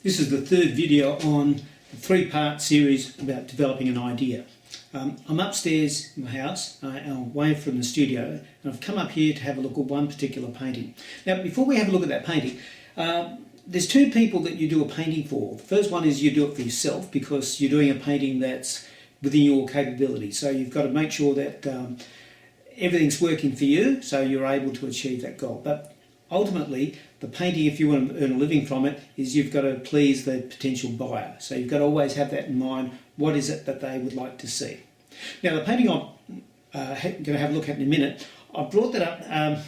This is the third video on the three-part series about developing an idea. I'm upstairs in my house, away from the studio, and I've come up here to have a look at one particular painting. Now, before we have a look at that painting, there's two people that you do a painting for. The first one is you do it for yourself because you're doing a painting that's within your capability. So you've got to make sure that everything's working for you so you're able to achieve that goal. But ultimately, the painting, if you want to earn a living from it, is you've got to please the potential buyer. So you've got to always have that in mind. What is it that they would like to see? Now, the painting I'm going to have a look at in a minute, I brought that up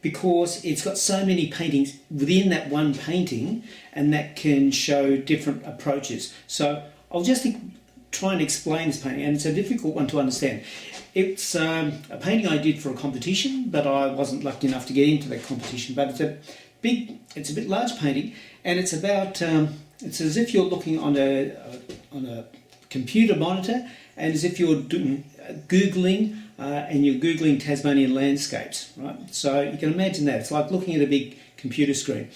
because it's got so many paintings within that one painting, and that can show different approaches. So I'll just try and explain this painting, and it's a difficult one to understand. It's a painting I did for a competition, but I wasn't lucky enough to get into that competition. But it's a bit large painting, and it's about it's as if you're looking on a computer monitor, and as if you're doing Googling, and you're Googling Tasmanian landscapes, right? So you can imagine that. It's like looking at a big computer screen.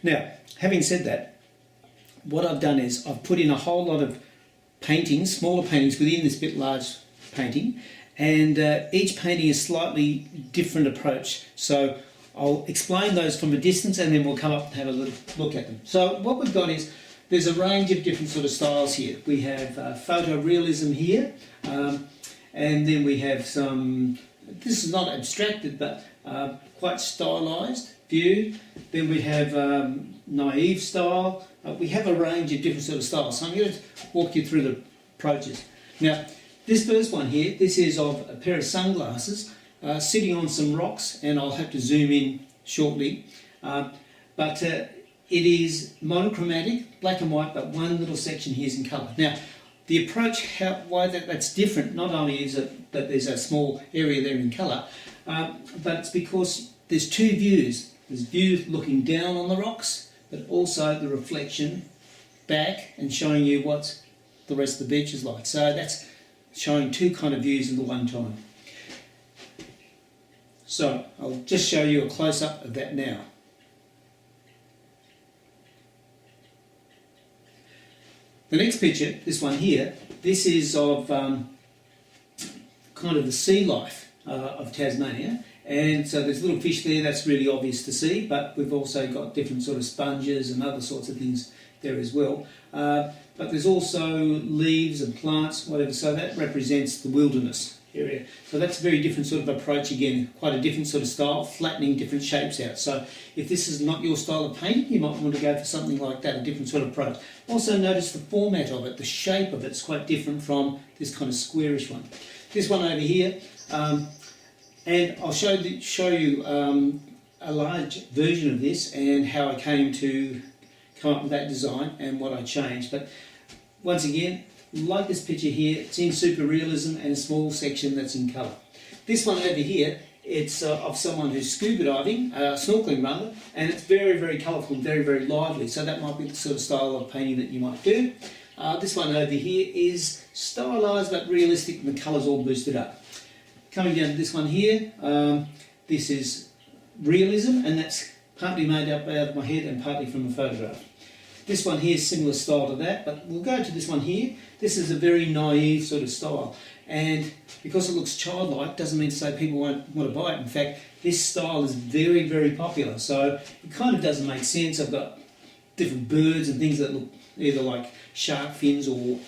Now, having said that, what I've done is I've put in a whole lot of paintings, smaller paintings within this bit large painting, and each painting is slightly different approach. So I'll explain those from a distance, and then we'll come up and have a look at them. So what we've got is there's a range of different sort of styles here. We have photorealism here, and then we have some, this is not abstracted, but quite stylised view. Then we have naive style. We have a range of different sort of styles. So I'm going to walk you through the approaches. Now, this first one here, this is of a pair of sunglasses sitting on some rocks, and I'll have to zoom in shortly. But it is monochromatic, black and white, but one little section here is in colour. Now, the approach, why that's different, not only is it that there's a small area there in colour, but it's because there's two views. There's view looking down on the rocks, but also the reflection back and showing you what the rest of the beach is like. So that's showing two kind of views at the one time. So I'll just show you a close-up of that now. The next picture, this one here, this is of kind of the sea life of Tasmania. And so there's little fish there, that's really obvious to see, but we've also got different sort of sponges and other sorts of things there as well. But there's also leaves and plants, whatever, so that represents the wilderness area. So that's a very different sort of approach again, quite a different sort of style, flattening different shapes out. So if this is not your style of painting, you might want to go for something like that, a different sort of approach. Also notice the format of it, the shape of it's quite different from this kind of squarish one. This one over here, and I'll show you a large version of this and how I came to come up with that design and what I changed. But once again, like this picture here, it's in super realism and a small section that's in colour. This one over here, it's of someone who's scuba diving, snorkeling rather, and it's very, very colourful and very, very lively. So that might be the sort of style of painting that you might do. This one over here is stylised but realistic, and the colour's all boosted up. Coming down to this one here, this is realism, and that's partly made up out of my head and partly from a photograph. This one here is similar style to that, but we'll go to this one here. This is a very naive sort of style, and because it looks childlike doesn't mean to say people won't want to buy it. In fact, this style is very, very popular, so it kind of doesn't make sense. I've got different birds and things that look either like shark fins or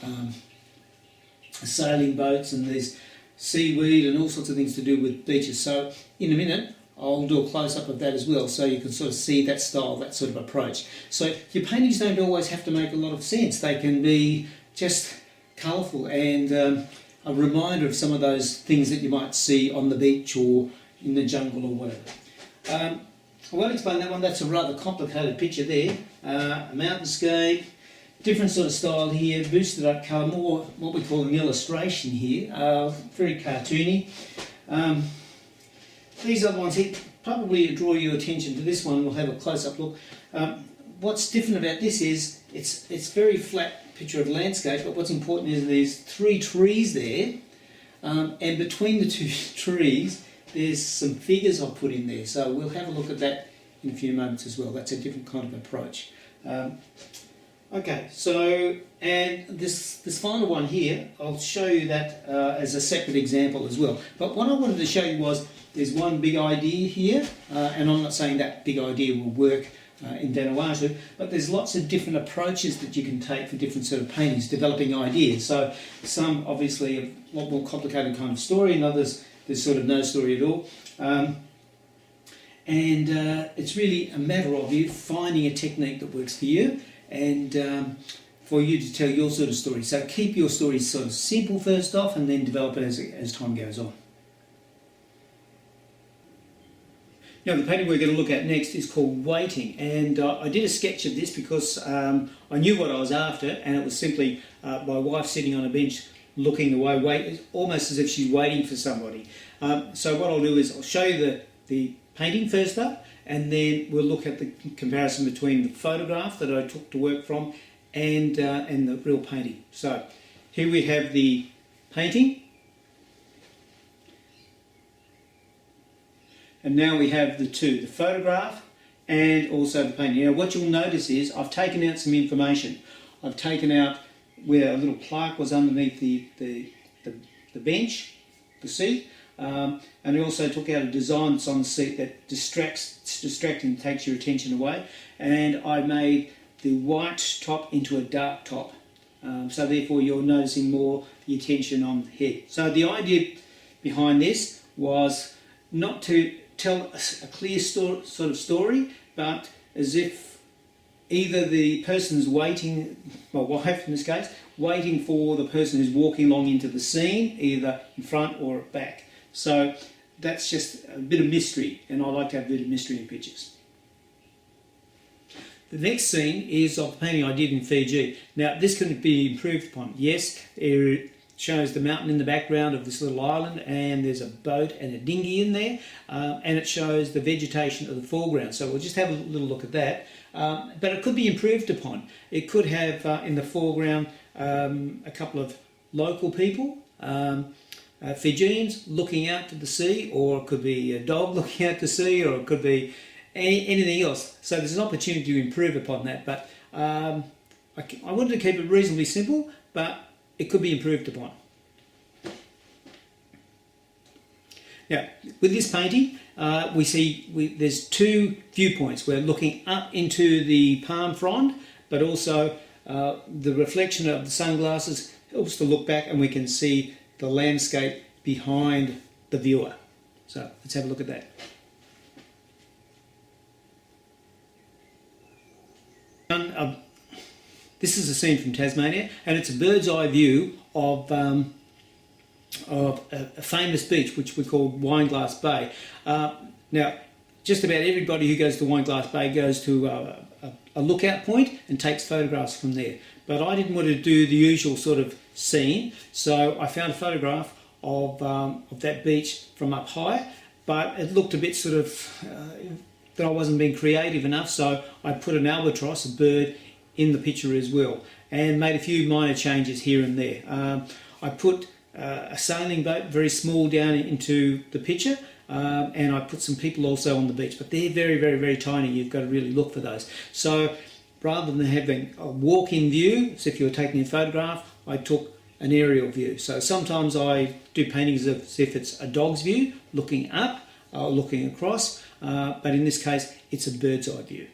sailing boats, and there's seaweed and all sorts of things to do with beaches. So in a minute I'll do a close-up of that as well, so you can sort of see that style, that sort of approach. So your paintings don't always have to make a lot of sense. They can be just colourful and a reminder of some of those things that you might see on the beach or in the jungle or whatever. I won't explain that one. That's a rather complicated picture there. A mountainscape, different sort of style here, boosted up colour, more what we call an illustration here, very cartoony. These other ones here probably draw your attention to this one. We'll have a close-up look. What's different about this is it's very flat picture of landscape, but what's important is there's three trees there, and between the two trees there's some figures I've put in there. So we'll have a look at that in a few moments as well. That's a different kind of approach. Okay, so and this final one here, I'll show you that as a separate example as well. But what I wanted to show you was there's one big idea here, and I'm not saying that big idea will work in Vanuatu, but there's lots of different approaches that you can take for different sort of paintings, developing ideas. So some obviously a lot more complicated kind of story, and others there's sort of no story at all. It's really a matter of you finding a technique that works for you and for you to tell your sort of story. So keep your story sort of simple first off and then develop it as time goes on. Now the painting we're going to look at next is called Waiting, and I did a sketch of this because I knew what I was after, and it was simply my wife sitting on a bench looking away, almost as if she's waiting for somebody. So what I'll do is I'll show you the painting first up, and then we'll look at the comparison between the photograph that I took to work from and the real painting. So here we have the painting, and now we have the photograph and also the painting. Now what you'll notice is I've taken out some information. I've taken out where a little plaque was underneath the bench, the seat. And I also took out a design that's on the seat that distracting, takes your attention away, and I made the white top into a dark top, so therefore you're noticing more the attention on the head. So the idea behind this was not to tell a clear sort of story, but as if either the person's waiting, my wife in this case, waiting for the person who's walking along into the scene, either in front or at back. So that's just a bit of mystery, and I like to have a bit of mystery in pictures. The next scene is of the painting I did in Fiji. Now this can be improved upon. Yes, it shows the mountain in the background of this little island, and there's a boat and a dinghy in there, and it shows the vegetation of the foreground. So we'll just have a little look at that. But it could be improved upon. It could have in the foreground a couple of local people, Fijians looking out to the sea, or it could be a dog looking out to sea, or it could be anything else. So there's an opportunity to improve upon that, but I wanted to keep it reasonably simple, but it could be improved upon. Now, with this painting, we see there's two viewpoints. We're looking up into the palm frond, but also the reflection of the sunglasses helps to look back, and we can see the landscape behind the viewer. So let's have a look at that. This is a scene from Tasmania, and it's a bird's eye view of a famous beach which we call Wineglass Bay. Now, just about everybody who goes to Wineglass Bay goes to a lookout point and takes photographs from there. But I didn't want to do the usual sort of scene, so I found a photograph of that beach from up high, but it looked a bit sort of that I wasn't being creative enough, so I put an albatross, a bird, in the picture as well, and made a few minor changes here and there. I put a sailing boat, very small, down into the picture, and I put some people also on the beach, but they're very, very, very tiny. You've got to really look for those. So rather than having a walk-in view, as if you were taking a photograph, I took an aerial view. So sometimes I do paintings as if it's a dog's view, looking up, looking across, but in this case it's a bird's eye view.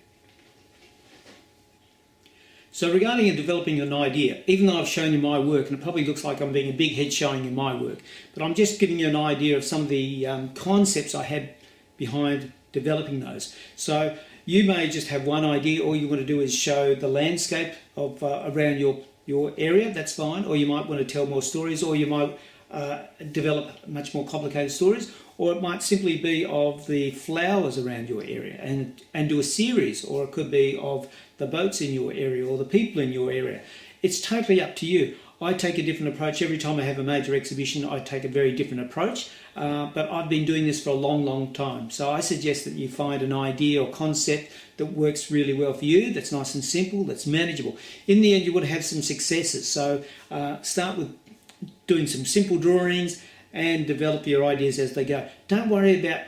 So regarding developing an idea, even though I've shown you my work, and it probably looks like I'm being a big head showing you my work, but I'm just giving you an idea of some of the concepts I had behind developing those. So you may just have one idea. All you want to do is show the landscape of around your area, that's fine, or you might want to tell more stories, or you might develop much more complicated stories, or it might simply be of the flowers around your area and do a series, or it could be of the boats in your area or the people in your area. It's totally up to you. I take a different approach. Every time I have a major exhibition, I take a very different approach, but I've been doing this for a long, long time. So I suggest that you find an idea or concept that works really well for you, that's nice and simple, that's manageable. In the end, you want to have some successes. So start with doing some simple drawings and develop your ideas as they go. Don't worry about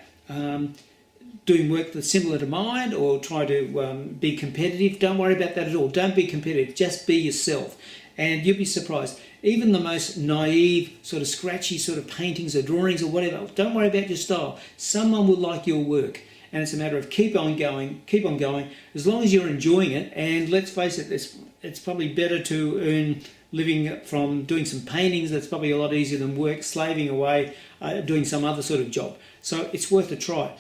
doing work that's similar to mine or try to be competitive. Don't worry about that at all. Don't be competitive. Just be yourself. And you'll be surprised. Even the most naive, sort of scratchy sort of paintings or drawings or whatever, don't worry about your style. Someone will like your work. And it's a matter of keep on going, as long as you're enjoying it. And let's face it, it's probably better to earn living from doing some paintings. That's probably a lot easier than work, slaving away, doing some other sort of job. So it's worth a try.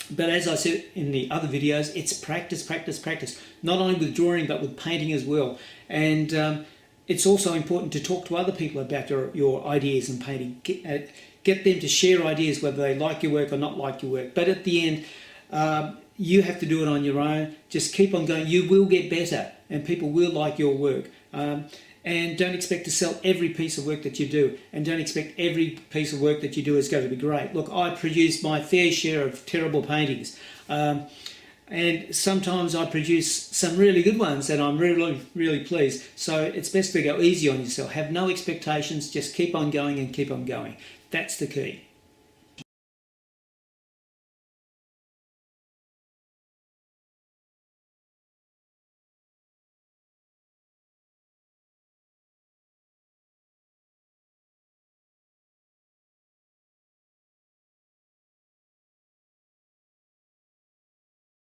But as I said in the other videos, it's practice, practice, practice. Not only with drawing, but with painting as well. And it's also important to talk to other people about your ideas in painting. Get them to share ideas, whether they like your work or not like your work. But at the end, you have to do it on your own. Just keep on going. You will get better, and people will like your work. And don't expect to sell every piece of work that you do, and don't expect every piece of work that you do is going to be great. Look, I produce my fair share of terrible paintings, and sometimes I produce some really good ones, and I'm really, really pleased. So it's best to go easy on yourself. Have no expectations, just keep on going and keep on going. That's the key.